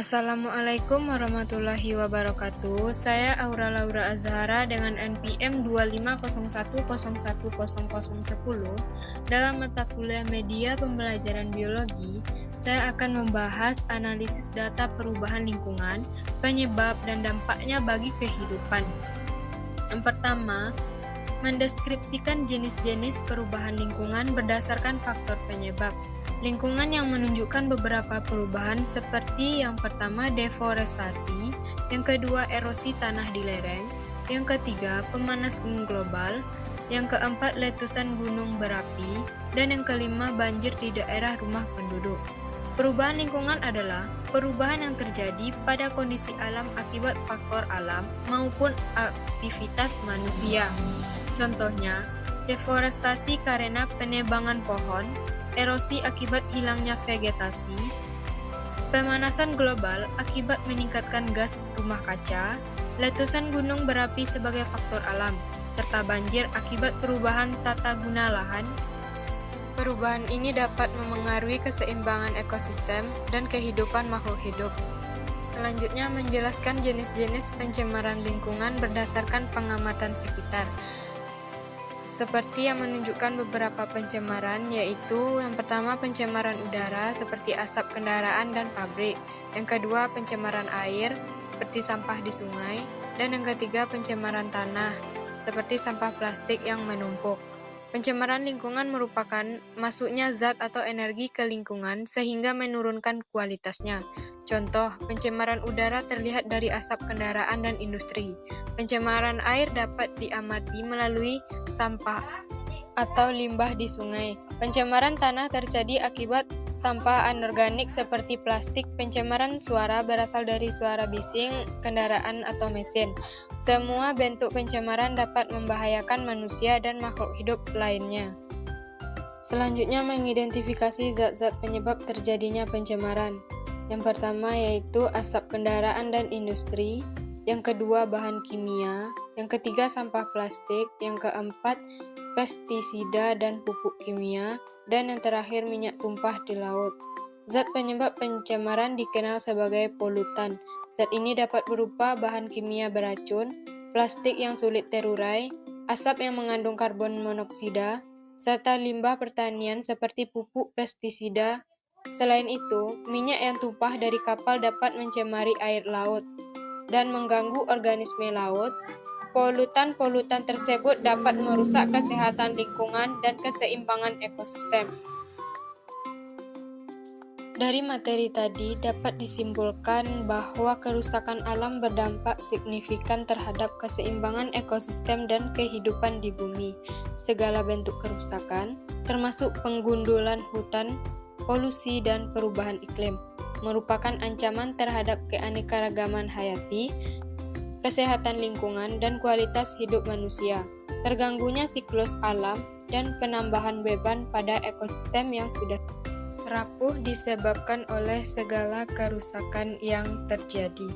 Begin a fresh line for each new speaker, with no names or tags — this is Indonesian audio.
Assalamualaikum warahmatullahi wabarakatuh. Saya Aura Laura Azhara dengan NPM 25010101010. Dalam mata kuliah Media Pembelajaran Biologi, saya akan membahas analisis data perubahan lingkungan, penyebab dan dampaknya bagi kehidupan. Yang pertama, mendeskripsikan jenis-jenis perubahan lingkungan berdasarkan faktor penyebab. Lingkungan yang menunjukkan beberapa perubahan seperti yang pertama deforestasi, yang kedua erosi tanah di lereng, yang ketiga pemanasan global, yang keempat letusan gunung berapi, dan yang kelima banjir di daerah rumah penduduk. Perubahan lingkungan adalah perubahan yang terjadi pada kondisi alam akibat faktor alam maupun aktivitas manusia. Contohnya, deforestasi karena penebangan pohon, erosi akibat hilangnya vegetasi, pemanasan global akibat meningkatkan gas rumah kaca, letusan gunung berapi sebagai faktor alam, serta banjir akibat perubahan tata guna lahan. Perubahan ini dapat memengaruhi keseimbangan ekosistem dan kehidupan makhluk hidup. Selanjutnya menjelaskan jenis-jenis pencemaran lingkungan berdasarkan pengamatan sekitar. Seperti yang menunjukkan beberapa pencemaran, yaitu yang pertama pencemaran udara seperti asap kendaraan dan pabrik, yang kedua pencemaran air seperti sampah di sungai, dan yang ketiga pencemaran tanah seperti sampah plastik yang menumpuk. Pencemaran lingkungan merupakan masuknya zat atau energi ke lingkungan sehingga menurunkan kualitasnya. Contoh, pencemaran udara terlihat dari asap kendaraan dan industri. Pencemaran air dapat diamati melalui sampah atau limbah di sungai. Pencemaran tanah terjadi akibat sampah anorganik seperti plastik. Pencemaran suara berasal dari suara bising, kendaraan atau mesin. Semua bentuk pencemaran dapat membahayakan manusia dan makhluk hidup lainnya. Selanjutnya mengidentifikasi zat-zat penyebab terjadinya pencemaran. Yang pertama yaitu asap kendaraan dan industri, yang kedua bahan kimia, yang ketiga sampah plastik, yang keempat pestisida dan pupuk kimia, dan yang terakhir minyak tumpah di laut. Zat penyebab pencemaran dikenal sebagai polutan. Zat ini dapat berupa bahan kimia beracun, plastik yang sulit terurai, asap yang mengandung karbon monoksida, serta limbah pertanian seperti pupuk pestisida. Selain itu, minyak yang tumpah dari kapal dapat mencemari air laut dan mengganggu organisme laut. Polutan-polutan tersebut dapat merusak kesehatan lingkungan dan keseimbangan ekosistem. Dari materi tadi dapat disimpulkan bahwa kerusakan alam berdampak signifikan terhadap keseimbangan ekosistem dan kehidupan di bumi. Segala bentuk kerusakan, termasuk penggundulan hutan, polusi, dan perubahan iklim, merupakan ancaman terhadap keanekaragaman hayati, kesehatan lingkungan, dan kualitas hidup manusia. Terganggunya siklus alam dan penambahan beban pada ekosistem yang sudah rapuh disebabkan oleh segala kerusakan yang terjadi.